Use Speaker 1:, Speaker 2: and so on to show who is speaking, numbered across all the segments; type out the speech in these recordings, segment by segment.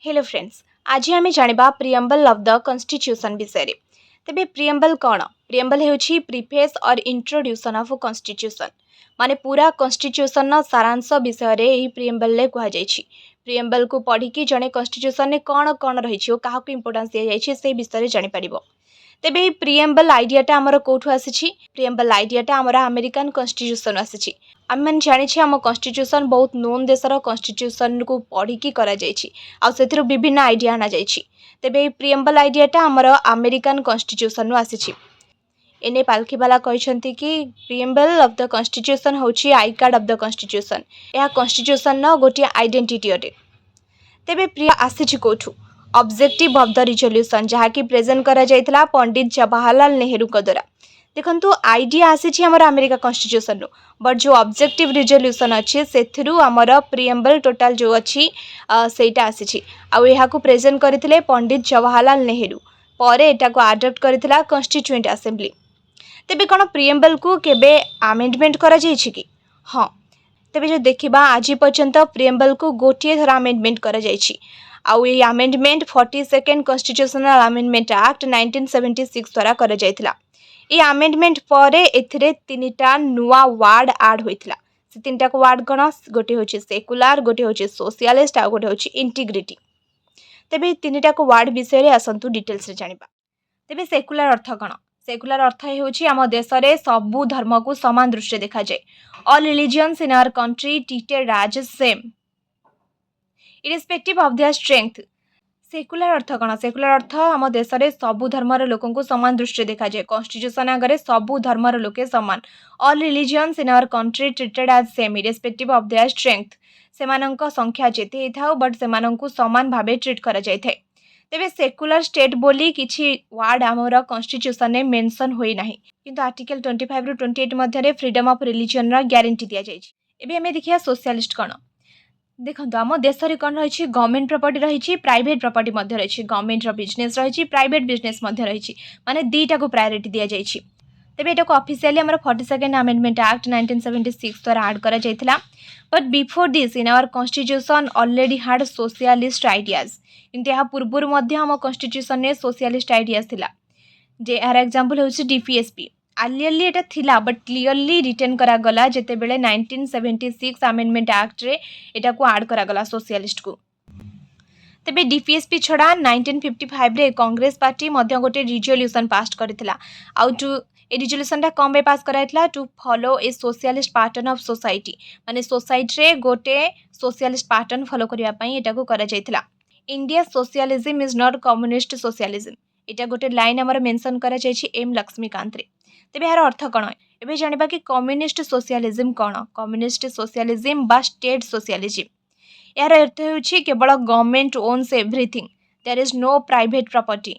Speaker 1: Hello friends, आज आम जाना प्रियम्बल ऑफ द कॉन्स्टिट्यूशन विषय। तेबे प्रियम्बल कौन? प्रियम्बल होची प्रीफेस और इंट्रोड्यूसन ऑफ कॉन्स्टिट्यूशन माने पूरा कॉन्स्टिट्यूशन सारांश विषय रे यही प्रियम्बल कहुई। प्रियम्बल को पढ़ी जड़े कॉन्स्टिट्यूशन में कौन कौन रही क्या इंपोर्टेंस दि जाए से विषय जापर। तेबे ये प्रियम्बल आइडियाटा आमर कौटू आसी? प्रियम्बल आइडियाटा आमर अमेरिकन कॉन्स्टिट्यूशन आसी। आम मैंने जाने आम कॉन्स्टिट्यूशन बहुत नोन देशर कॉन्स्टिट्यूशन को पढ़ी कर विभिन्न आइडिया आना जाइए। तेबे प्रियम्बल आइडियाटा आमर अमेरिकन कॉन्स्टिट्यूशन आसी। एने पालखीवाला कहते कि प्रियम्बल ऑफ द कॉन्स्टिट्यूशन होची I card of the constitution. यह कॉन्स्टिट्यूशन गोटे आइडेंटिटी अटे। तेबे प्रिय आसी कौटू? ऑब्जेक्टिव ऑफ द रिजोल्यूशन जहाँकि प्रेजेंट करा जाइथिला पंडित जवाहरलाल नेहरू द्वारा। देखंतु आइडिया आसी आमर अमेरिका कॉन्स्टिट्यूशन बट जो ऑब्जेक्टिव रिजोल्यूशन अच्छे से आमर प्रियम्बल टोटाल जो अच्छी सेटा आसी को प्रेजेंट करथिले पंडित जवाहरलाल नेहरू पर एटा को अडॉप्ट करथिला कॉन्स्टिट्यूएंट असेंबली। तेबे कौन प्रियम्बल को केबे अमेंडमेंट करा जाइछि कि? हाँ, तेबे जो देखिबा आज पर्यंत प्रियम्बल को गोटे थर अमेंडमेंट करा जाइछि। आउ ये amendment 42nd constitutional amendment act 1976 द्वारा करा जाइथिला। ये अमेंडमेंट पर एथिरे तीनटा नुआ वार्ड ऐड होइथिला। से तीनटा को वार्ड कौन? गोटे होछि सेकुलर, गोटे होछि सोशलिस्ट आ गोटे होछि इंटीग्रिटी। तेबे तीनटा को वार्ड विषय रे आसंतु डिटेल्स रे जानिबा। तेबे सेकुलर अर्थ कौन? सेकुलर अर्थ होछि आम देश रे सबु धर्म को समान दृष्टि देखा जाए। All religions in our country treated as same irrespective of their strength. Secular अर्थ कौन? सेकुलर अर्थ आम देश में सबु धर्मर लोकों को समान दृष्टि देखा जाए। कॉन्स्टिट्यूशन आगे सबु धर्मर लोके समान। All religions in our country treated as same irrespective of their strength. सेमानंक संख्या जेते थाउ बट सेमानंकु समान भावे ट्रीट करा जाय थाए। तेबे सेकुलर स्टेट बोली किछि वर्ड आमर कॉन्स्टिट्यूशन में मेंशन होई नाही, किंतु आर्टिकल 25 रु 28 मध्ये फ्रीडम ऑफ रिलीजन रा गारंटी दिया जाय छै। एबे हमें देखिया सोशलिस्ट कौन? देखो आम देश में कौन रही? गवर्नमेंट प्रॉपर्टी रही, प्राइवेट प्रॉपर्टी रही। गवर्नमेंट बिजनेस रही, प्राइवेट बिजनेस रही, माने दीटा को प्रायोरिटी दि जाइए। तेबे एटा को ऑफिशियली हमर 42nd अमेंडमेंट एक्ट 1976 द्वारा ऐड करा जाइथिला। But before this in our constitution already had socialist ideas. किंतु या पूर्व मध्य हम कॉन्स्टिट्यूशन ने सोशलिस्ट आइडियाज थिला। जे यार एग्जांपल होछि डीपीएसपी। आलियरली एटा थिला बट क्लियरली रिटर्न करा गला जेते बेले 1976 अमेंडमेंट एक्ट रे एटा को ऐड करा गला सोशलिस्ट को। तेबे डीपीएसपी छड़ा 1955 रे कांग्रेस पार्टी मध्य गोटे रिजोल्यूशन पास करथिला। आउ टू ए रिजोल्यूशन टा कम पास कराइथिला to follow a socialist pattern of society. माने सोसाइटी रे गोटे सोशलिस्ट पैटर्न फॉलो करिया पई एटा को करा जाइथिला। India socialism is not communist socialism. एटा गोटे लाइन हमर मेंशन करा जाइछि एम लक्ष्मीकांत रे। तेबे यार अर्थ कौन? एबे जानिबा कि कम्युनिस्ट सोशलिज्म कौन? कम्युनिस्ट सोशलिज्म बा स्टेट सोशलिज्म। यार अर्थ होछि केवल government owns everything, there is no private property.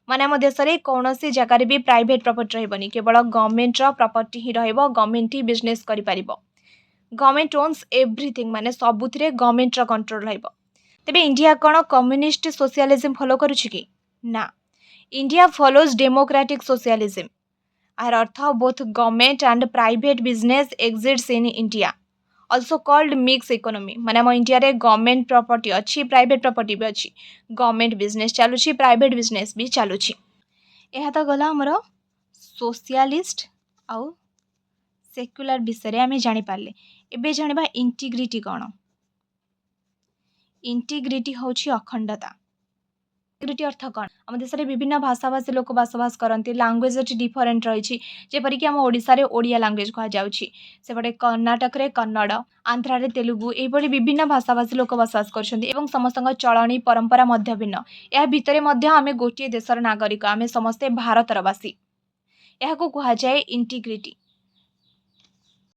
Speaker 1: माने हम देश में कौन सी जगार भी प्राइवेट प्रॉपर्टी रहबनी, केवल गवर्नमेंट प्रॉपर्टी ही रहइबो। गवर्नमेंट ही बिजनेस करि परिबो। गवर्नमेंट ओन्स एवरीथिंग माने सबुथिरे गवर्नमेंट कंट्रोल रहइबो। तेबे इंडिया कौन कम्युनिस्ट सोशलिज्म फॉलो करूछि कि? ना, इंडिया फॉलोज डेमोक्रेटिक सोशलिज्म। आर अर्थ both government and private business exists in India, also called mix economy. माने हम इंडिया रे गवर्नमेंट प्रॉपर्टी अच्छी, प्राइवेट प्रॉपर्टी भी अच्छी। गवर्नमेंट बिजनेस चलुछि, प्राइवेट बिजनेस भी चलुछि। यह तो गला हमर सोशलिस्ट आउ सेक्युलर विषय आम जानी पारले। एबे जानिबा इंटीग्रिटी कौन? इंटीग्रिटी होछि अखंडता। इंटीग्रिटी अर्थ कौन? आम देश में विभिन्न भाषाभाषी लोक बसवास करती। लांगुएज अच्छी डिफरेन्ट रही, जेपरिक आम ओडिशा रे ओडिया लांगुएज कहुच्छी, सेपटे कर्णाटक रे कन्नड़, आंध्रा रे तेलुगु, यही विभिन्न भाषाभाषी लोक बसवास कर समस्त चलनी परंपरा मध्य भिन्न। या भितर आम गोटे देशर नागरिक, आम समस्ते भारतर बासी। यह को कहुए इंटीग्रिटी।